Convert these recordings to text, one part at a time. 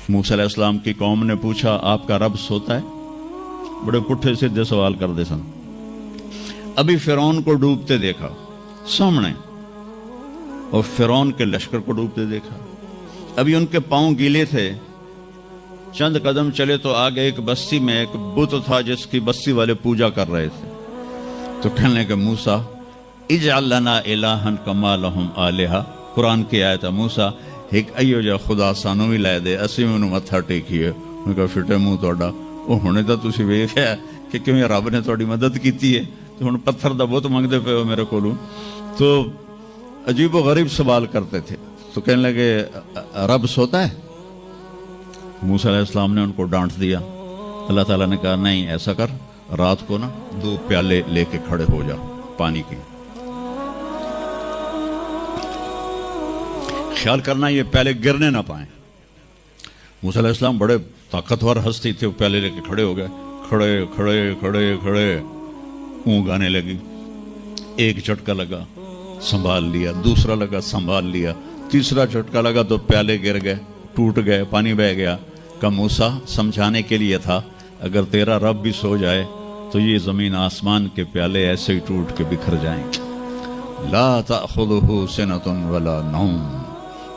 موسیٰ علیہ السلام کی قوم نے پوچھا آپ کا رب سوتا ہے؟ بڑے پٹھے سیدھے سوال کر دے سن. ابھی فرعون کو ڈوبتے دیکھا سامنے اور فرعون کے لشکر کو ڈوبتے دیکھا. ابھی ان کے پاؤں گیلے تھے. چند قدم چلے تو آگے ایک بستی میں ایک بت تھا جس کی بستی والے پوجا کر رہے تھے. تو کہنے کہ موسیٰ اجعل لنا الہا کما لہم آلہہ. قرآن کی آیت ہے موسیٰ ایک ایو جا خدا سانو بھی لے دے اسی میں انہوں متھا ٹیکیے. انہوں نے کہا فٹے منہ توڑا وہ ہونے تو تسی ویکھیا کہ کیوں رب نے تھوڑی مدد کیتی ہے تو ہن پتھر دا بہت منگدے پے ہو میرے کولوں. تو عجیب و غریب سوال کرتے تھے. تو کہنے لگے رب سوتا ہے؟ موسیٰ علیہ السلام نے ان کو ڈانٹ دیا. اللہ تعالیٰ نے کہا نہیں ایسا کر رات کو نا 2 پیالے لے کے کھڑے ہو جا پانی کی. خیال کرنا یہ پیالے گرنے نہ پائیں. موسیٰ علیہ السلام بڑے طاقتور ہستی تھے. وہ پیالے لے کے کھڑے ہو گئے. کھڑے کھڑے کھڑے کھڑے اونگ آنے لگی. ایک جھٹکا لگا سنبھال لیا, دوسرا لگا سنبھال لیا, تیسرا جھٹکا لگا تو پیالے گر گئے, ٹوٹ گئے, پانی بہہ گیا. کہ موسیٰ سمجھانے کے لیے تھا اگر تیرا رب بھی سو جائے تو یہ زمین آسمان کے پیالے ایسے ہی ٹوٹ کے بکھر جائیں گے. لا تأخذہ سنۃ ولا نوم,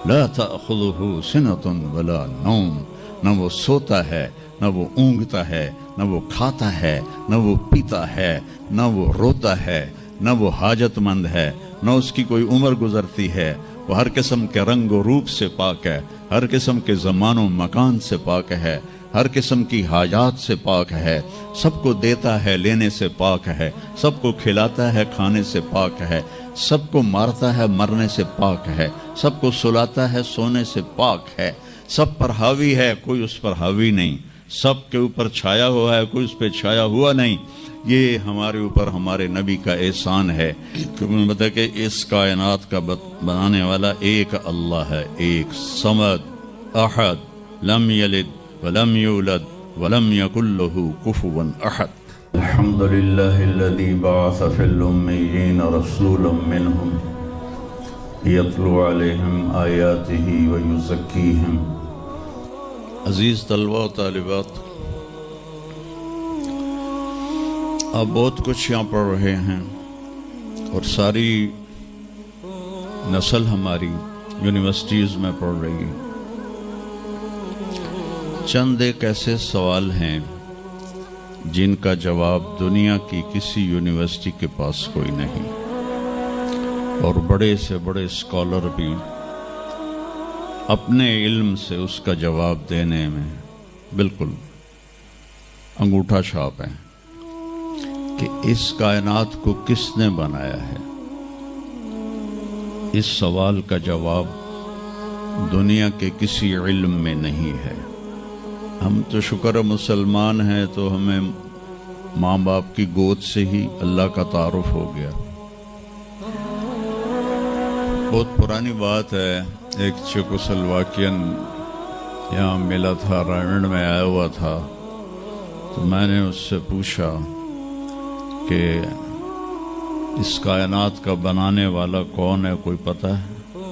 لا تأخذہ سنۃ ولا نوم. نہ وہ سوتا ہے, نہ وہ اونگتا ہے, نہ وہ کھاتا ہے, نہ وہ پیتا ہے, نہ وہ روتا ہے, نہ وہ حاجت مند ہے, نہ اس کی کوئی عمر گزرتی ہے. وہ ہر قسم کے رنگ و روپ سے پاک ہے, ہر قسم کے زمان و مکان سے پاک ہے, ہر قسم کی حاجات سے پاک ہے. سب کو دیتا ہے, لینے سے پاک ہے, سب کو کھلاتا ہے, کھانے سے پاک ہے, سب کو مارتا ہے, مرنے سے پاک ہے, سب کو سلاتا ہے, سونے سے پاک ہے. سب پر حاوی ہے, کوئی اس پر حاوی نہیں. سب کے اوپر چھایا ہوا ہے, کوئی اس پہ چھایا ہوا نہیں. یہ ہمارے اوپر ہمارے نبی کا احسان ہے کہ انہوں نے بتایا کہ اس کائنات کا بنانے والا ایک اللہ ہے, ایک صمد احد لم یلد ولم یولد ولم یکن له کفوا احد. الحمد للہ الذی بعث فی الامیین رسولا منہم یتلو علیہم آیاتہ ویزکیہم. عزیز طلبہ و طالبات, آپ بہت کچھ یہاں پڑھ رہے ہیں اور ساری نسل ہماری یونیورسٹیز میں پڑھ رہی ہے. چند ایک ایسے سوال ہیں جن کا جواب دنیا کی کسی یونیورسٹی کے پاس کوئی نہیں, اور بڑے سے بڑے اسکالر بھی اپنے علم سے اس کا جواب دینے میں بالکل انگوٹھا چھاپ ہیں کہ اس کائنات کو کس نے بنایا ہے. اس سوال کا جواب دنیا کے کسی علم میں نہیں ہے. ہم تو شکر مسلمان ہیں تو ہمیں ماں باپ کی گود سے ہی اللہ کا تعارف ہو گیا. بہت پرانی بات ہے, ایک چیکوسلواکین یہاں ملا تھا, رائنڈ میں آیا ہوا تھا. تو میں نے اس سے پوچھا کہ اس کائنات کا بنانے والا کون ہے, کوئی پتہ ہے؟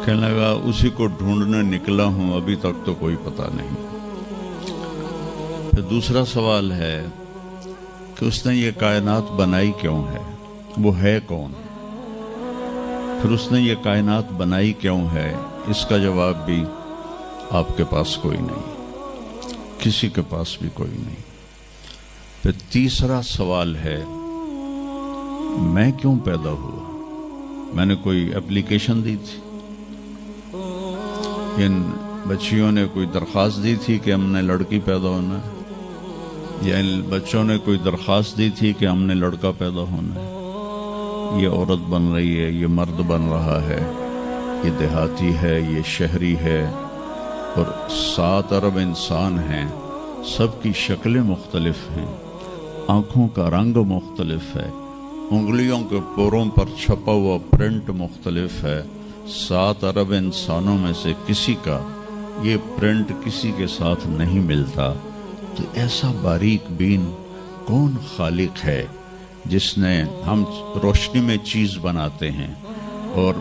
کہنے لگا اسی کو ڈھونڈنے نکلا ہوں, ابھی تک تو کوئی پتہ نہیں. پھر دوسرا سوال ہے کہ اس نے یہ کائنات بنائی کیوں ہے, وہ ہے کون؟ پھر اس نے یہ کائنات بنائی کیوں ہے, اس کا جواب بھی آپ کے پاس کوئی نہیں, کسی کے پاس بھی کوئی نہیں. پھر تیسرا سوال ہے میں کیوں پیدا ہوا؟ میں نے کوئی اپلیکیشن دی تھی, ان بچیوں نے کوئی درخواست دی تھی کہ ہم نے لڑکی پیدا ہونا ہے, یا ان بچوں نے کوئی درخواست دی تھی کہ ہم نے لڑکا پیدا ہونا ہے؟ یہ عورت بن رہی ہے, یہ مرد بن رہا ہے, یہ دیہاتی ہے, یہ شہری ہے, اور 7 ارب انسان ہیں. سب کی شکلیں مختلف ہیں, آنکھوں کا رنگ مختلف ہے, انگلیوں کے پوروں پر چھپا ہوا پرنٹ مختلف ہے. 7 ارب انسانوں میں سے کسی کا یہ پرنٹ کسی کے ساتھ نہیں ملتا. تو ایسا باریک بین کون خالق ہے جس نے, ہم روشنی میں چیز بناتے ہیں اور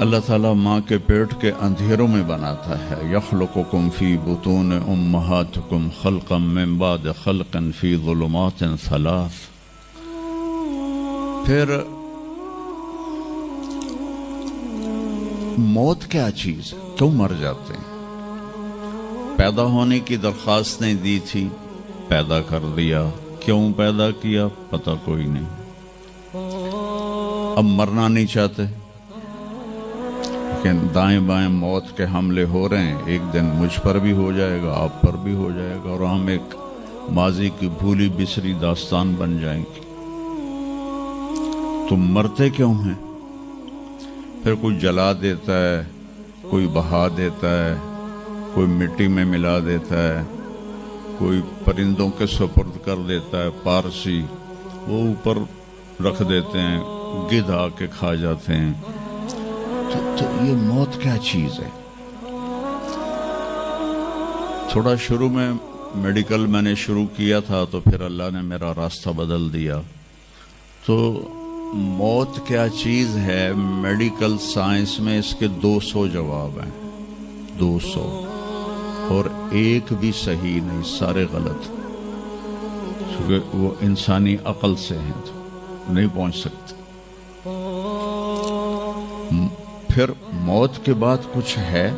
اللہ تعالیٰ ماں کے پیٹ کے اندھیروں میں بناتا ہے. یخلقکم فی بطون امہاتکم خلقا من بعد خلق فی ظلمات ثلاث. پھر موت کیا چیز، کیوں مر جاتے ہیں؟ پیدا ہونے کی درخواست نہیں دی تھی، پیدا کر دیا. کیوں پیدا کیا پتہ کوئی نہیں. اب مرنا نہیں چاہتے، لیکن دائیں بائیں موت کے حملے ہو رہے ہیں. ایک دن مجھ پر بھی ہو جائے گا، آپ پر بھی ہو جائے گا، اور ہم ایک ماضی کی بھولی بسری داستان بن جائیں گے. تم مرتے کیوں ہیں؟ پھر کوئی جلا دیتا ہے، کوئی بہا دیتا ہے، کوئی مٹی میں ملا دیتا ہے، کوئی پرندوں کے سپرد کر دیتا ہے. پارسی وہ اوپر رکھ دیتے ہیں، گدھ آ کے کھا جاتے ہیں. تو یہ موت کیا چیز ہے؟ تھوڑا شروع میں میڈیکل میں نے شروع کیا تھا، تو پھر اللہ نے میرا راستہ بدل دیا. تو موت کیا چیز ہے، میڈیکل سائنس میں اس کے 200 جواب ہیں. 200 اور ایک بھی صحیح نہیں، سارے غلط. کیونکہ وہ انسانی عقل سے ہیں تو نہیں پہنچ سکتے. پھر موت کے بعد کچھ ہے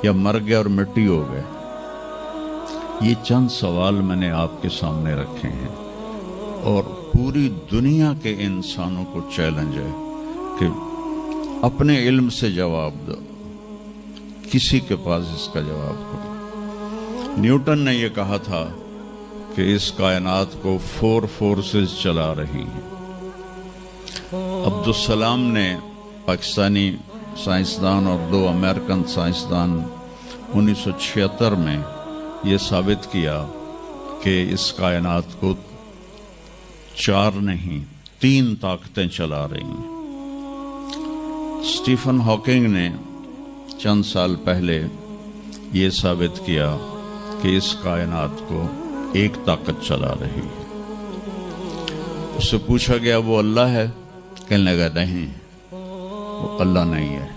یا مر گیا اور مٹی ہو گئے؟ یہ چند سوال میں نے آپ کے سامنے رکھے ہیں، اور پوری دنیا کے انسانوں کو چیلنج ہے کہ اپنے علم سے جواب دو. کسی کے پاس اس کا جواب ہو. نیوٹن نے یہ کہا تھا کہ اس کائنات کو 4 فورسز چلا رہی ہیں. عبدالسلام نے، پاکستانی سائنسدان اور 2 امریکن سائنسدان، 1976 میں یہ ثابت کیا کہ اس کائنات کو 4 نہیں 3 طاقتیں چلا رہی ہیں. اسٹیفن ہاکنگ نے چند سال پہلے یہ ثابت کیا کہ اس کائنات کو ایک طاقت چلا رہی ہے. اس سے پوچھا گیا وہ اللہ ہے؟ کہنے لگا نہیں، وہ اللہ نہیں ہے.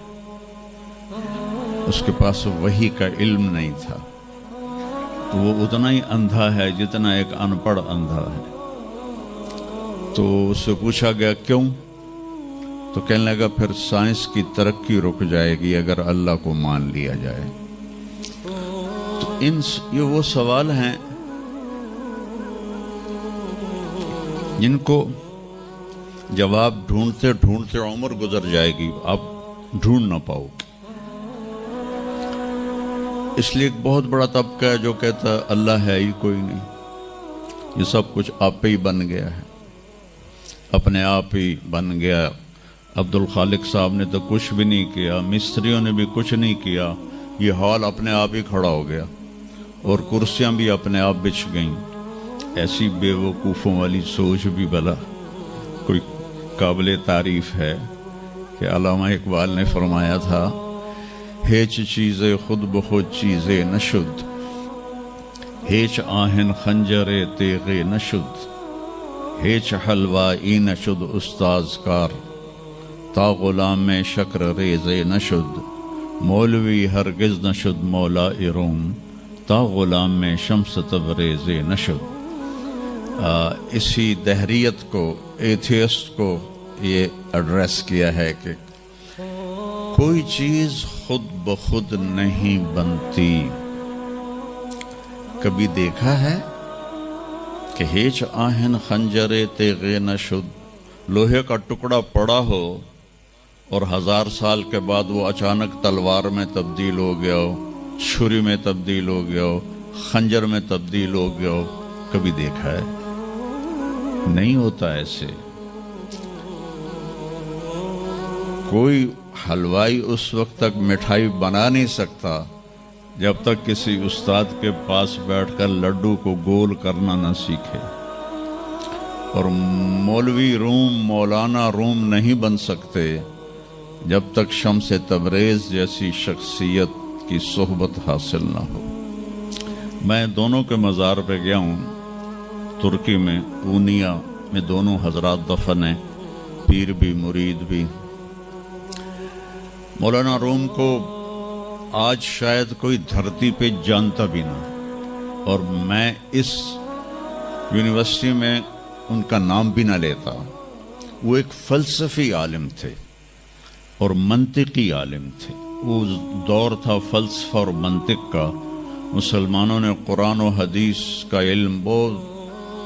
اس کے پاس وحی کا علم نہیں تھا. تو وہ اتنا ہی اندھا ہے جتنا ایک ان پڑھ اندھا ہے. تو اس سے پوچھا گیا کیوں؟ تو کہنے لگا پھر سائنس کی ترقی رک جائے گی اگر اللہ کو مان لیا جائے. تو یہ وہ سوال ہیں جن کو جواب ڈھونڈتے ڈھونڈتے عمر گزر جائے گی، آپ ڈھونڈ نہ پاؤ گے. اس لیے ایک بہت بڑا طبقہ ہے جو کہتا ہے اللہ ہے ہی کوئی نہیں، یہ سب کچھ آپ پہ ہی بن گیا ہے، اپنے آپ ہی بن گیا. عبد الخالق صاحب نے تو کچھ بھی نہیں کیا، مستریوں نے بھی کچھ نہیں کیا، یہ ہال اپنے آپ ہی کھڑا ہو گیا اور کرسیاں بھی اپنے آپ بچھ گئیں. ایسی بے وقوفوں والی سوچ بھی بلا کوئی قابل تعریف ہے کہ علامہ اقبال نے فرمایا تھا ہیچ چیزیں خود بخود چیزیں نشد، ہیچ آہن خنجر تیغ نشد، ہیچ حلوائی نشد استاذ کار، تا غلام میں شکر ریز نشد، مولوی ہرگز نشد مولا روم، تا غلام میں شمس تبریز نشد. اسی دہریت کو، ایتھیسٹ کو یہ ایڈریس کیا ہے کہ کوئی چیز خود بخود نہیں بنتی. کبھی دیکھا ہے کہ ہیچ آہن خنجر تیغ نشد، لوہے کا ٹکڑا پڑا ہو اور 1000 سال کے بعد وہ اچانک تلوار میں تبدیل ہو گیا ہو، چھری میں تبدیل ہو گیا ہو، خنجر میں تبدیل ہو گیا ہو؟ کبھی دیکھا ہے؟ نہیں ہوتا ایسے. کوئی حلوائی اس وقت تک مٹھائی بنا نہیں سکتا جب تک کسی استاد کے پاس بیٹھ کر لڈو کو گول کرنا نہ سیکھے. اور مولوی روم، مولانا روم نہیں بن سکتے جب تک شمس تبریز جیسی شخصیت کی صحبت حاصل نہ ہو. میں دونوں کے مزار پہ گیا ہوں، ترکی میں اونیا میں دونوں حضرات دفن ہیں، پیر بھی مرید بھی. مولانا روم کو آج شاید کوئی دھرتی پہ جانتا بھی نہ، اور میں اس یونیورسٹی میں ان کا نام بھی نہ لیتا۔ وہ ایک فلسفی عالم تھے اور منطقی عالم تھے۔ وہ دور تھا فلسفہ اور منطق کا، مسلمانوں نے قرآن و حدیث کا علم بہت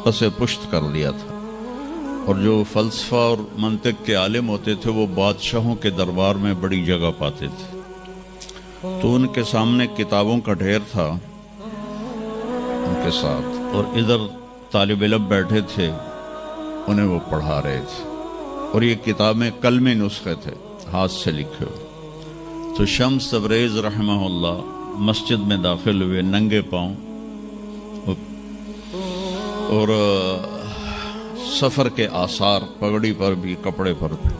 پس پشت کر لیا تھا، اور جو فلسفہ اور منطق کے عالم ہوتے تھے وہ بادشاہوں کے دربار میں بڑی جگہ پاتے تھے۔ تو ان کے سامنے کتابوں کا ڈھیر تھا ان کے ساتھ، اور ادھر طالب علم بیٹھے تھے، انہیں وہ پڑھا رہے تھے، اور یہ کتابیں کلمی نسخے تھے ہاتھ سے لکھے ہوئے۔ تو شمس تبریز رحمہ اللہ مسجد میں داخل ہوئے ننگے پاؤں، اور سفر کے آثار پگڑی پر بھی کپڑے پر بھی۔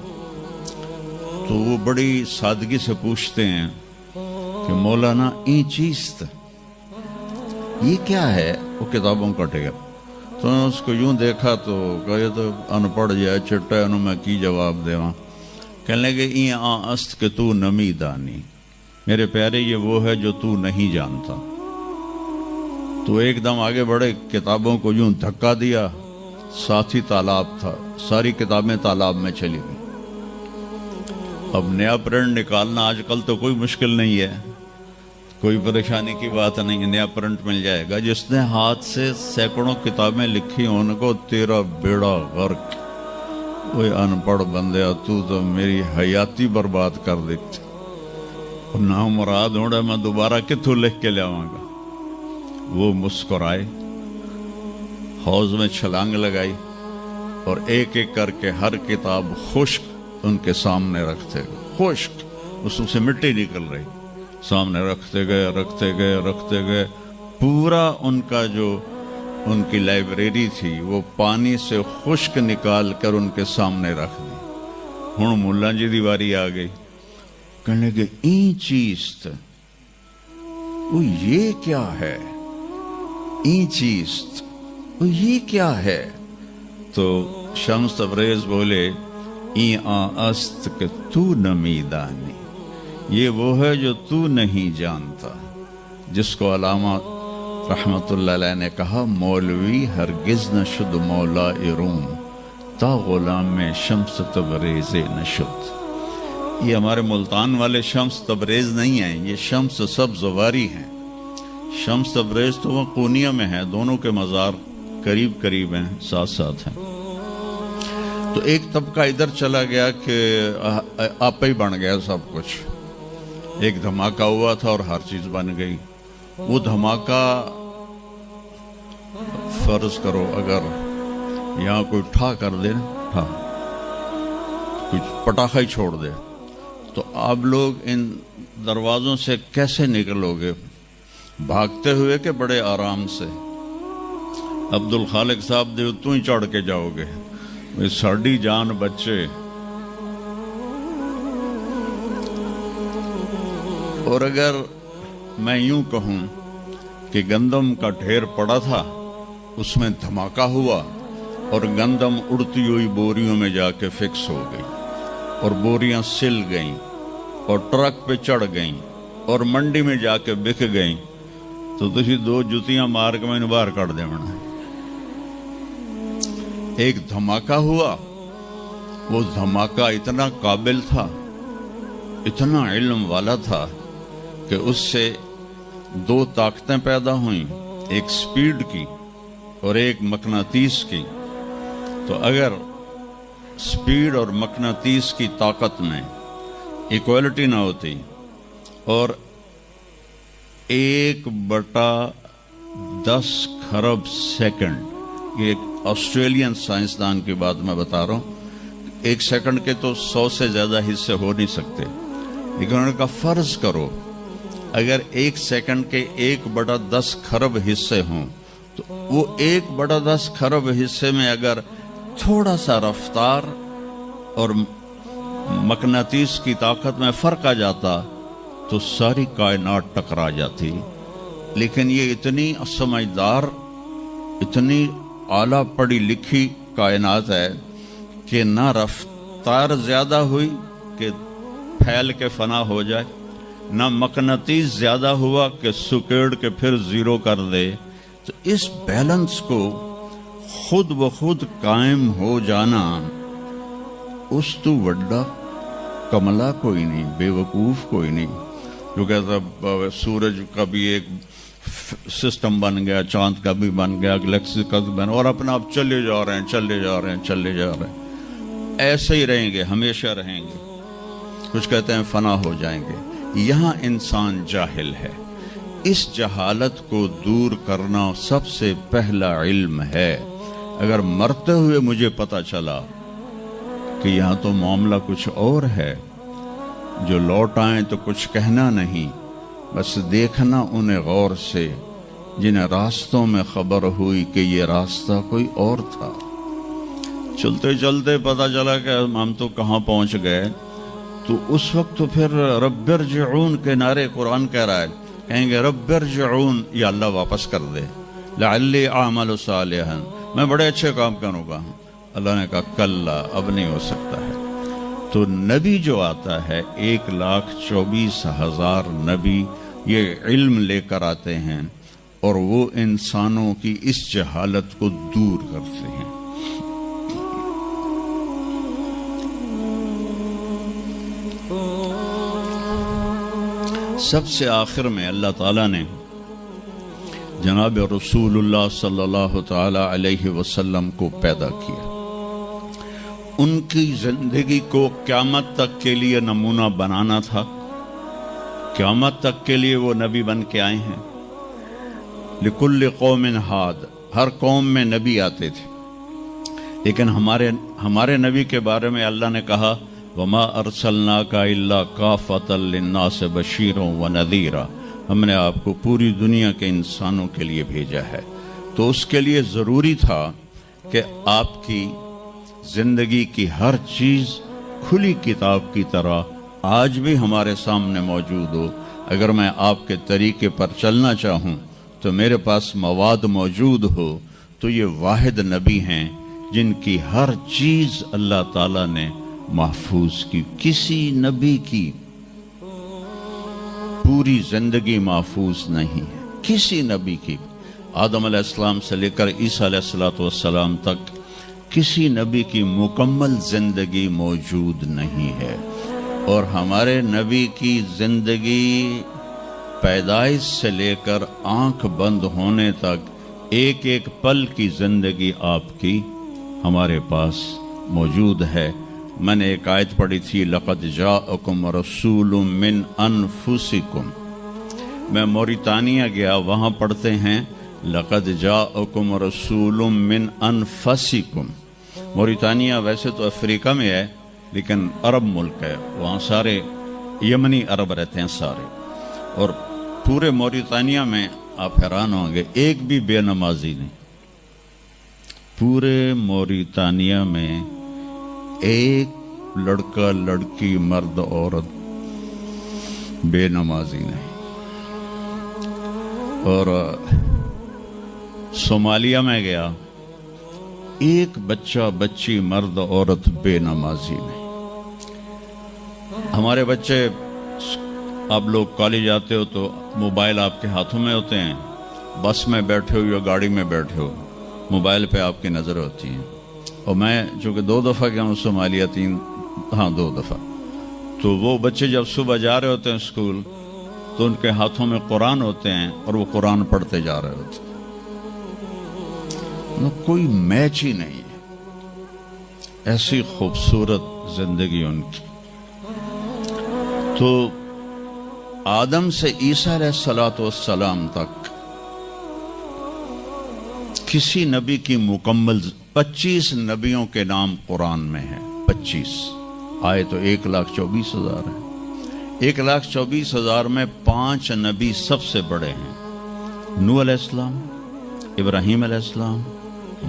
تو وہ بڑی سادگی سے پوچھتے ہیں کہ مولانا این چیست، یہ کیا ہے؟ وہ کتابوں کا ڈھیر۔ تو نے اس کو یوں دیکھا تو کہا یہ تو ان پڑھ جائے چٹا انہوں میں کی جواب دیواں۔ کہنے لگے این است کہ تو نمی دانی، میرے پیارے یہ وہ ہے جو تو نہیں جانتا۔ تو ایک دم آگے بڑھے، کتابوں کو یوں دھکا دیا، ساتھ ہی تالاب تھا، ساری کتابیں تالاب میں چلی گئی۔ اب نیا پرنٹ نکالنا آج کل تو کوئی مشکل نہیں ہے، کوئی پریشانی کی بات نہیں، نیا پرنٹ مل جائے گا۔ جس نے ہاتھ سے سینکڑوں کتابیں لکھی ان کو تیرا بیڑا غرق، وہ ان پڑھ بندیا تو میری حیاتی برباد کر دیتی، اور نہ مراد ہوڑا میں دوبارہ کتوں لکھ کے لیاواں گا۔ وہ مسکرائے، حوض میں چھلانگ لگائی، اور ایک ایک کر کے ہر کتاب خشک ان کے سامنے رکھتے گئے، خشک، اس سے مٹی نکل رہی، سامنے رکھتے گئے۔ پورا ان کا جو ان کی لائبریری تھی وہ پانی سے خشک نکال کر ان کے سامنے رکھ دی۔ ہن ملا جی دی واری آ گئی، کہنے لگے این چیز وہ یہ کیا ہے؟ این چیز وہ یہ کیا ہے؟ تو شمس تبریز بولے این است کہ تو نمی دانی، یہ وہ ہے جو تو نہیں جانتا، جس کو علامہ رحمت اللہ علیہ نے کہا مولوی ہرگز نہ شد مولا روم تا غلام میں شمس تبریز نشد۔ یہ ہمارے ملتان والے شمس تبریز نہیں ہیں، یہ شمس سبز واری ہیں۔ شمس تبریز تو وہ قونیہ میں ہے، دونوں کے مزار قریب قریب ہیں، ساتھ ساتھ ہیں۔ تو ایک طبقہ ادھر چلا گیا کہ آپ ہی بن گیا سب کچھ، ایک دھماکہ ہوا تھا اور ہر چیز بن گئی۔ وہ دھماکہ فرض کرو اگر یہاں کوئی ٹھا کر دے، کچھ پٹاخہ ہی چھوڑ دے، تو آپ لوگ ان دروازوں سے کیسے نکلو گے؟ بھاگتے ہوئے کہ بڑے آرام سے؟ عبد الخالق صاحب دے تو ہی چڑھ کے جاؤ گے، ساڑی جان بچے۔ اور اگر میں یوں کہوں کہ گندم کا ڈھیر پڑا تھا، اس میں دھماکہ ہوا اور گندم اڑتی ہوئی بوریوں میں جا کے فکس ہو گئی، اور بوریاں سل گئیں اور ٹرک پہ چڑھ گئیں اور منڈی میں جا کے بک گئیں، تو تسی دو جتیاں مار کے میں باہر کر دے بنا۔ ایک دھماکہ ہوا، وہ دھماکہ اتنا قابل تھا، اتنا علم والا تھا کہ اس سے دو طاقتیں پیدا ہوئیں، ایک سپیڈ کی اور ایک مقناطیس کی۔ تو اگر سپیڈ اور مقناطیس کی طاقت میں ایکوالٹی نہ ہوتی اور 1/10 خرب سیکنڈ، یہ ایک آسٹریلین سائنسدان کی بات میں بتا رہا ہوں، ایک سیکنڈ کے تو 100 سے زیادہ حصے ہو نہیں سکتے، لیکن انہوں نے کہا فرض کرو اگر 1 سیکنڈ کے 1/10 خرب حصے ہوں، تو وہ 1/10 خرب حصے میں اگر تھوڑا سا رفتار اور مقناطیس کی طاقت میں فرق آ جاتا تو ساری کائنات ٹکرا جاتی۔ لیکن یہ اتنی سمجھدار، اتنی اعلیٰ پڑھی لکھی کائنات ہے کہ نہ رفتار زیادہ ہوئی کہ پھیل کے فنا ہو جائے، نہ مقناطیس زیادہ ہوا کہ سکیڑ کے پھر زیرو کر دے۔ تو اس بیلنس کو خود بخود قائم ہو جانا، اس تو وڈا کملا کوئی نہیں، بے وقوف کوئی نہیں جو کہتا سورج کا بھی ایک سسٹم بن گیا، چاند کا بھی بن گیا، گلیکسی کا بھی بن، اور اپنا آپ چلے جا رہے ہیں چلے جا رہے ہیں چلے جا رہے ہیں، ایسے ہی رہیں گے، ہمیشہ رہیں گے۔ کچھ کہتے ہیں فنا ہو جائیں گے۔ یہاں انسان جاہل ہے، اس جہالت کو دور کرنا سب سے پہلا علم ہے۔ اگر مرتے ہوئے مجھے پتا چلا کہ یہاں تو معاملہ کچھ اور ہے، جو لوٹ آئیں تو کچھ کہنا نہیں، بس دیکھنا انہیں غور سے جنہیں راستوں میں خبر ہوئی کہ یہ راستہ کوئی اور تھا۔ چلتے چلتے پتہ چلا کہ ہم تو کہاں پہنچ گئے، تو اس وقت تو پھر رب ارجعون کے نعرے قرآن کہہ رہا ہے، کہیں گے رب ارجعون، یا اللہ واپس کر دے، لعلی اعمل صالحا، میں بڑے اچھے کام کروں گا۔ اللہ نے کہا کلا، اب نہیں ہو سکتا ہے۔ تو نبی جو آتا ہے 1,24,000 نبی یہ علم لے کر آتے ہیں، اور وہ انسانوں کی اس جہالت کو دور کرتے ہیں۔ سب سے آخر میں اللہ تعالیٰ نے جناب رسول اللہ صلی اللہ تعالی علیہ وسلم کو پیدا کیا، ان کی زندگی کو قیامت تک کے لیے نمونہ بنانا تھا۔ قیامت تک کے لیے وہ نبی بن کے آئے ہیں۔ لکل قوم ہاد، ہر قوم میں نبی آتے تھے، لیکن ہمارے نبی کے بارے میں اللہ نے کہا وما ارسلناک الا کافۃ للناس بشیرا ونذیرا، ہم نے آپ کو پوری دنیا کے انسانوں کے لیے بھیجا ہے۔ تو اس کے لیے ضروری تھا کہ آپ کی زندگی کی ہر چیز کھلی کتاب کی طرح آج بھی ہمارے سامنے موجود ہو۔ اگر میں آپ کے طریقے پر چلنا چاہوں تو میرے پاس مواد موجود ہو، تو یہ واحد نبی ہیں جن کی ہر چیز اللہ تعالیٰ نے محفوظ کی۔ کسی نبی کی پوری زندگی محفوظ نہیں ہے، کسی نبی کی، آدم علیہ السلام سے لے کر عیسیٰ علیہ السلام تک کسی نبی کی مکمل زندگی موجود نہیں ہے۔ اور ہمارے نبی کی زندگی پیدائش سے لے کر آنکھ بند ہونے تک ایک ایک پل کی زندگی آپ کی ہمارے پاس موجود ہے۔ میں نے ایک آیت پڑھی تھی لقد جاءکم رسول من انفسکم، میں موریتانیہ گیا، وہاں پڑھتے ہیں لقد جاءکم رسول من انفسکم۔ موریتانیہ ویسے تو افریقہ میں ہے لیکن عرب ملک ہے، وہاں سارے یمنی عرب رہتے ہیں سارے، اور پورے موریتانیہ میں آپ حیران ہوں گے ایک بھی بے نمازی نہیں، پورے موریتانیہ میں ایک لڑکا لڑکی مرد عورت بے نمازی نہیں۔ اور صومالیہ میں گیا، ایک بچہ بچی مرد عورت بے نمازی نہیں۔ ہمارے بچے، آپ لوگ کالج آتے ہو تو موبائل آپ کے ہاتھوں میں ہوتے ہیں، بس میں بیٹھے ہو یا گاڑی میں بیٹھے ہو، موبائل پہ آپ کی نظر ہوتی ہے۔ اور میں چونکہ 2 دفعہ گیا ہوں صومالیہ، 2 دفعہ، تو وہ بچے جب صبح جا رہے ہوتے ہیں اسکول تو ان کے ہاتھوں میں قرآن ہوتے ہیں اور وہ قرآن پڑھتے جا رہے ہوتے ہیں، کوئی میچ ہی نہیں ہے، ایسی خوبصورت زندگی ان کی۔ تو آدم سے عیسیٰ علیہ السلام تک کسی نبی کی مکمل 25 نبیوں کے نام قرآن میں ہیں، 25 آئے تو 1,24,000 ہیں۔ 1,24,000 میں 5 نبی سب سے بڑے ہیں، نوح علیہ السلام، ابراہیم علیہ السلام،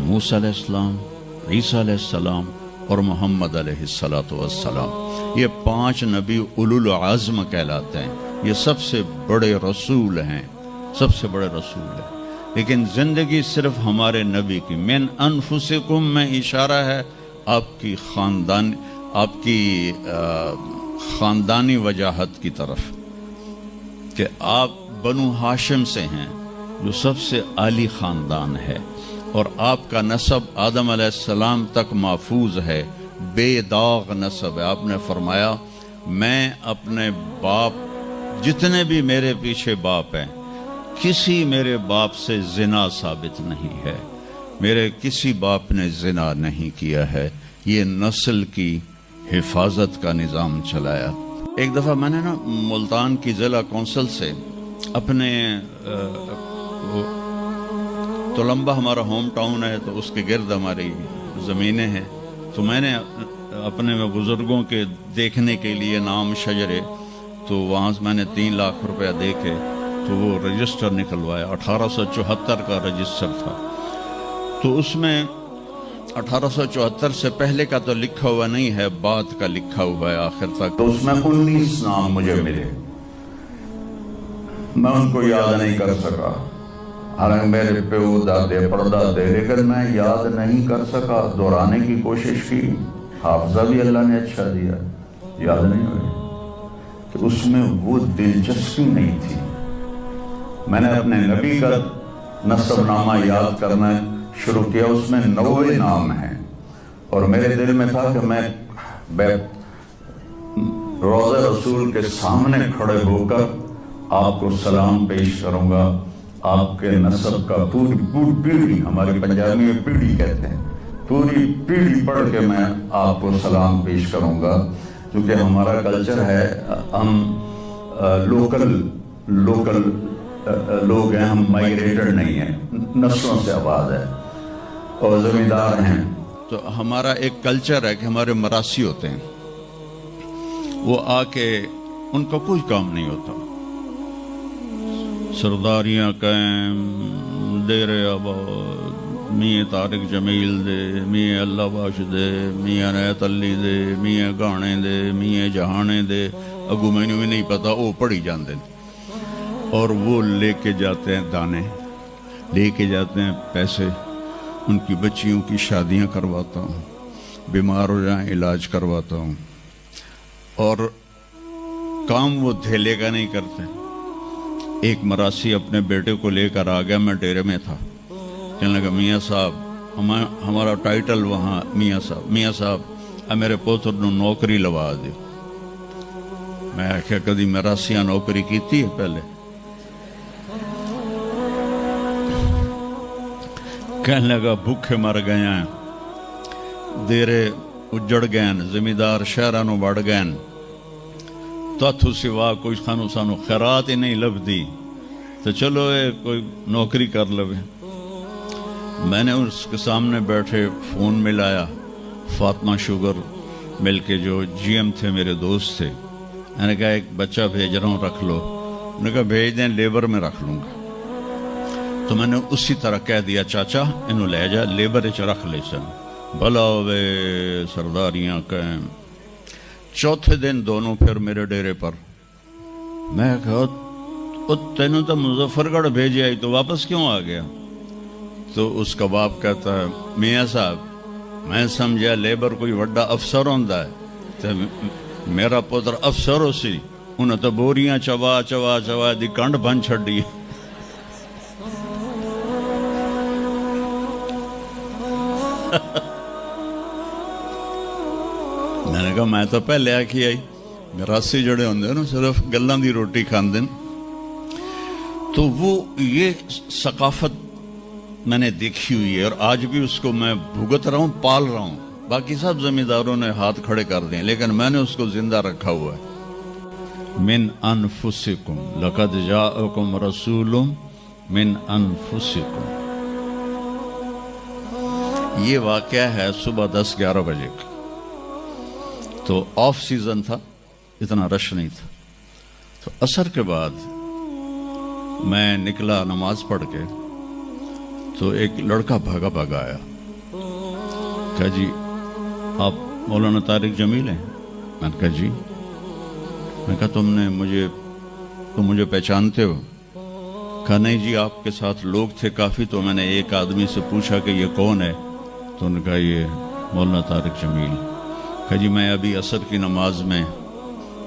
موسیٰ علیہ السلام، عیسیٰ علیہ السلام اور محمد علیہ السلام۔ یہ 5 نبی اولو العزم کہلاتے ہیں، یہ سب سے بڑے رسول ہیں، سب سے بڑے رسول ہیں۔ لیکن زندگی صرف ہمارے نبی کی، من انفسکم میں اشارہ ہے آپ کی خاندان، آپ کی خاندانی وجاہت کی طرف کہ آپ بنو ہاشم سے ہیں جو سب سے عالی خاندان ہے، اور آپ کا نسب آدم علیہ السلام تک محفوظ ہے، بے داغ نسب ہے۔ آپ نے فرمایا میں اپنے باپ، جتنے بھی میرے پیچھے باپ ہیں، کسی میرے باپ سے زنا ثابت نہیں ہے، میرے کسی باپ نے زنا نہیں کیا ہے۔ یہ نسل کی حفاظت کا نظام چلایا۔ ایک دفعہ میں نے ملتان کی ضلع کونسل سے اپنے تلمبہ ہمارا ہوم ٹاؤن ہے، تو اس کے گرد ہماری زمینیں ہیں، تو میں نے اپنے بزرگوں کے دیکھنے کے لیے نام شجرے، تو وہاں سے میں نے 3 لاکھ روپیہ دے کے تو وہ رجسٹر نکلوایا۔ 1874 کا رجسٹر تھا، تو اس میں 1874 سے پہلے کا تو لکھا ہوا نہیں ہے، بعد کا لکھا ہوا ہے آخر تک۔ تو اس میں 19 نام مجھے ملے، میں ان کو یاد نہیں کر سکا، حالانکہ میرے پیو دادے پردادے، لیکن میں یاد نہیں کر سکا۔ دہرانے کی کوشش کی، حافظہ بھی اللہ نے اچھا دیا، یاد نہیں ہوئی کہ اس میں وہ دلچسپی نہیں تھی۔ میں نے اپنے نبی کا نسب نامہ یاد کرنا شروع کیا، اس میں 90 نام ہیں، اور میرے دل میں تھا کہ میں روضہ رسول کے سامنے کھڑے ہو کر آپ کو سلام پیش کروں گا، آپ کے نسب کا پوری پیڑھی، ہماری پنجابی میں پیڑھی کہتے ہیں، پوری پیڑھی پڑھ کے میں آپ کو سلام پیش کروں گا، کیونکہ ہمارا کلچر ہے، ہم لوکل لوگ ہیں، ہم مائگریٹڈ نہیں ہیں، نسلوں سے آباد ہے اور زمیندار ہیں۔ تو ہمارا ایک کلچر ہے کہ ہمارے مراسی ہوتے ہیں، وہ آ کے ان کا کوئی کام نہیں ہوتا، سرداریاں قائم، دیر آباد، میاں طارق جمیل دے، میاں اللہ باش دے، میاں نیت علی دے، میاں گانے دے، میاں جہانے دے، اگو میں بھی نہیں پتا، وہ پڑھی جاندے، اور وہ لے کے جاتے ہیں دانے، لے کے جاتے ہیں پیسے، ان کی بچیوں کی شادیاں کرواتا ہوں، بیمار ہو جائیں علاج کرواتا ہوں، اور کام وہ دھیلے کا نہیں کرتے۔ ایک مراسی اپنے بیٹے کو لے کر آ گیا، میں ڈیرے میں تھا، کہنے لگا میاں صاحب، ہمارا ٹائٹل وہاں میاں صاحب میرے پوتر نو نوکری لوا دی۔ میں آخیا کدی مراسیاں نوکری کیتی ہے پہلے؟ کہنے لگا بھوکے مر گئے ہیں، دیرے اجڑ گئے، زمیندار شہرانو بڑھ گئے، تاتھو سوا کوئی خانو سانو خیرات ہی نہیں لب دی، تو چلو کوئی نوکری کر لوے۔ میں نے اس کے سامنے بیٹھے فون ملایا، فاطمہ شوگر مل کے جو جی ایم تھے، میرے دوست تھے، میں نے کہا ایک بچہ بھیج رہا ہوں، رکھ لو۔ انہوں نے کہا بھیج دیں، لیبر میں رکھ لوں گا۔ تو میں نے اسی طرح کہہ دیا چاچا انہوں لے جا، لیبر اچ رکھ لے سن، بھلا ہوئے سرداریاں قائم۔ چوتھے دن دونوں پھر میرے ڈیرے پر، میں کہا تینوں تو مظفر گڑھ بھیجے آئی تو واپس کیوں آ گیا؟ تو اس کا باپ کہتا ہے میاں صاحب میں سمجھا لیبر کوئی وڈا افسر ہوندا ہے، تو میرا پتر افسر ہو سی، انہیں تو بوریاں چوا چوا چوا دی کنڈ بن چھڑی۔ میں نے کہا میں تو پہلے آکھی آئی، مراسی جڑے ہوندے نا صرف گلاں دی روٹی کھاندے، تو وہ یہ ثقافت میں نے دیکھی ہوئی ہے، اور آج بھی اس کو میں بھگت رہا ہوں، پال رہا ہوں۔ باقی سب زمینداروں نے ہاتھ کھڑے کر دیں، لیکن میں نے اس کو زندہ رکھا ہوا ہے۔ من انفسکم لقد جاءکم رسول من انفسکم۔ یہ واقعہ ہے صبح 10-11 بجے کا، تو آف سیزن تھا، اتنا رش نہیں تھا۔ تو عصر کے بعد میں نکلا نماز پڑھ کے، تو ایک لڑکا بھاگا بھاگا آیا، کہا جی آپ مولانا طارق جمیل ہیں؟ میں نے کہا جی۔ میں کہا تم مجھے پہچانتے ہو؟ کہا نہیں جی، آپ کے ساتھ لوگ تھے کافی، تو میں نے ایک آدمی سے پوچھا کہ یہ کون ہے، تو انہوں نے کہا یہ مولانا طارق جمیل۔ کہا جی میں ابھی عصر کی نماز میں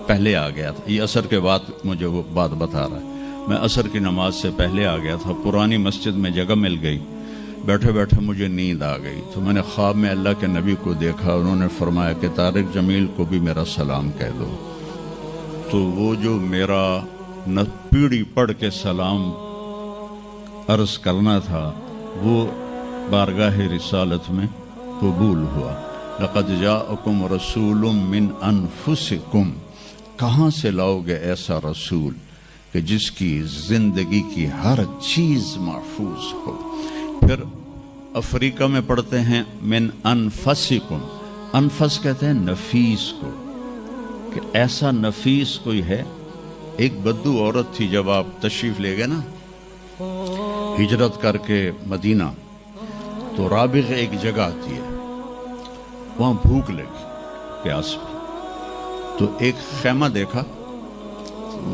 پہلے آ گیا تھا. یہ عصر کے بعد مجھے وہ بات بتا رہا ہے. میں عصر کی نماز سے پہلے آ گیا تھا. پرانی مسجد میں جگہ مل گئی. بیٹھے بیٹھے مجھے نیند آ گئی تو میں نے خواب میں اللہ کے نبی کو دیکھا. انہوں نے فرمایا کہ طارق جمیل کو بھی میرا سلام کہہ دو. تو وہ جو میرا پیڑھی پڑھ کے سلام عرض کرنا تھا وہ بارگاہ رسالت میں قبول ہوا. لقد جاءکم رسول من انفسکم. کہاں سے لاؤ گے ایسا رسول کہ جس کی زندگی کی ہر چیز محفوظ ہو. پھر افریقہ میں پڑھتے ہیں من انفسکم. انفس کہتے ہیں نفیس کو, کہ ایسا نفیس کوئی ہے. ایک بدو عورت تھی, جب آپ تشریف لے گئے نا ہجرت کر کے مدینہ, تو رابغ ایک جگہ آتی ہے, وہاں بھوک لگی, پیاس بھی. تو ایک خیمہ دیکھا,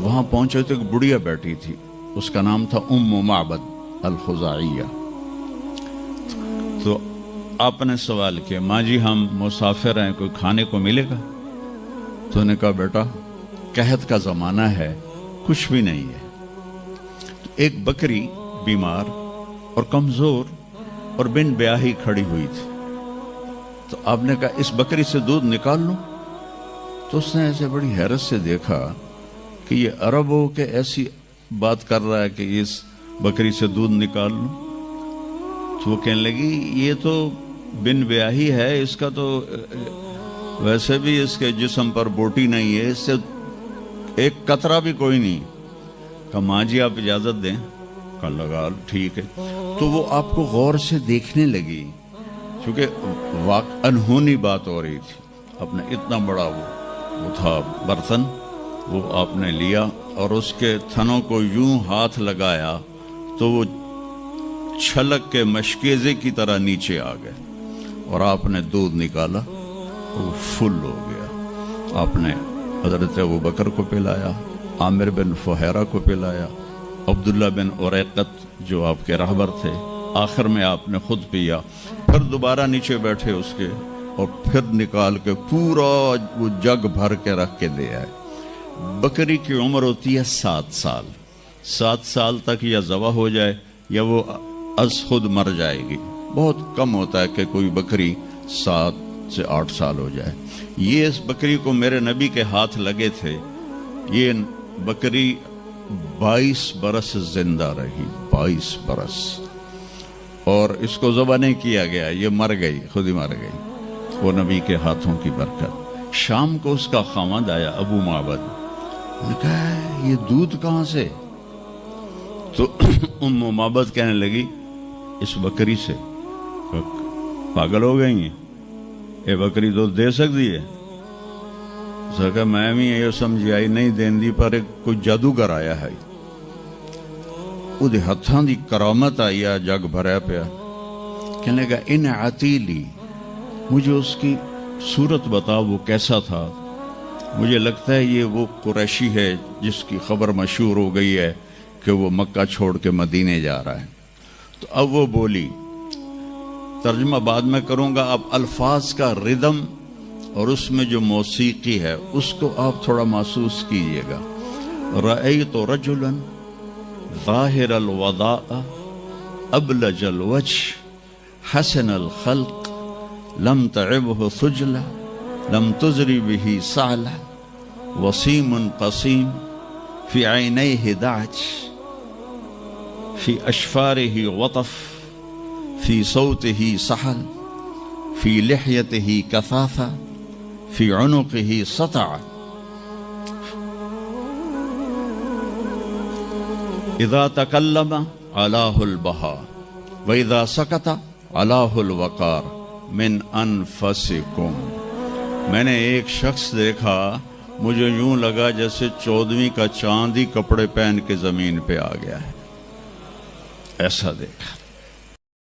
وہاں پہنچے تو ایک بڑھیا بیٹھی تھی, اس کا نام تھا ام معبد الخزاعیہ. تو آپ نے سوال کیا, ماں جی ہم مسافر ہیں, کوئی کھانے کو ملے گا؟ تو نے کہا بیٹا قحط کا زمانہ ہے, کچھ بھی نہیں ہے. تو ایک بکری بیمار اور کمزور اور بن بیاہی کھڑی ہوئی تھی. تو آپ نے کہا اس بکری سے دودھ نکال لوں. تو اس نے ایسے بڑی حیرت سے دیکھا کہ یہ عرب ہو کے ایسی بات کر رہا ہے کہ اس بکری سے دودھ نکال لوں. تو وہ کہنے لگی یہ تو بن بیاہی ہے, اس کا تو ویسے بھی اس کے جسم پر بوٹی نہیں ہے, اس سے ایک قطرہ بھی کوئی نہیں. کہا ماں جی آپ اجازت دیں. کہا لگا ٹھیک ہے. تو وہ آپ کو غور سے دیکھنے لگی, کیونکہ انہونی بات ہو رہی تھی. آپ نے اتنا بڑا وہ تھا برتن, وہ آپ نے لیا اور اس کے تھنوں کو یوں ہاتھ لگایا تو وہ چھلک کے مشکیزے کی طرح نیچے آ گئے, اور آپ نے دودھ نکالا, وہ فل ہو گیا. آپ نے حضرت ابو بکر کو پلایا, عامر بن فہیرہ کو پلایا, عبداللہ بن اریقت جو آپ کے رہبر تھے, آخر میں آپ نے خود پیا. پھر دوبارہ نیچے بیٹھے اس کے, اور پھر نکال کے پورا وہ جگ بھر کے رکھ کے دے آئے. بکری کی عمر ہوتی ہے 7 سال. 7 سال تک یا ذبح ہو جائے یا وہ از خود مر جائے گی. بہت کم ہوتا ہے کہ کوئی بکری 7 سے 8 سال ہو جائے. یہ اس بکری کو میرے نبی کے ہاتھ لگے تھے. یہ بکری 22 برس زندہ رہی, 22 برس, اور اس کو ذبح نہیں کیا گیا, یہ مر گئی, خود ہی مر گئی. وہ نبی کے ہاتھوں کی برکت. شام کو اس کا خاوند آیا ابو معبد, نے کہا یہ دودھ کہاں سے؟ تو ام معبد کہنے لگی اس بکری سے. پاگل ہو گئی ہیں, یہ بکری دودھ دے سکتی ہے؟ کہ میں بھی یہ سمجھ آئی نہیں دین دی, پر کوئی جادوگر آیا ہے, وہ ہاتھاں دی کرامت آئی, جگ بھریا پیا. کہنے لگا ان عتیلی, مجھے اس کی صورت بتا, وہ کیسا تھا؟ مجھے لگتا ہے یہ وہ قریشی ہے جس کی خبر مشہور ہو گئی ہے کہ وہ مکہ چھوڑ کے مدینے جا رہا ہے. تو اب وہ بولی, ترجمہ بعد میں کروں گا, اب الفاظ کا ردم اور اس میں جو موسیقی ہے اس کو آپ تھوڑا محسوس کیجئے گا. رأیت رجلا ظاہر الوداء ابلج الوجه حسن الخلق لم تعبه ثجلة لم تزری به سعلة وسیم قسیم في عینیه دعج في اشفاره وطف في صوته سحل في لحيته كثافة في عنقه سطع. اذا تکلم علاه البهاء واذا سکت علاه الوقار من انفسکم. میں نے ایک شخص دیکھا, مجھے یوں لگا جیسے 14ویں کا چاند ہی کپڑے پہن کے زمین پہ آ گیا ہے, ایسا دیکھا.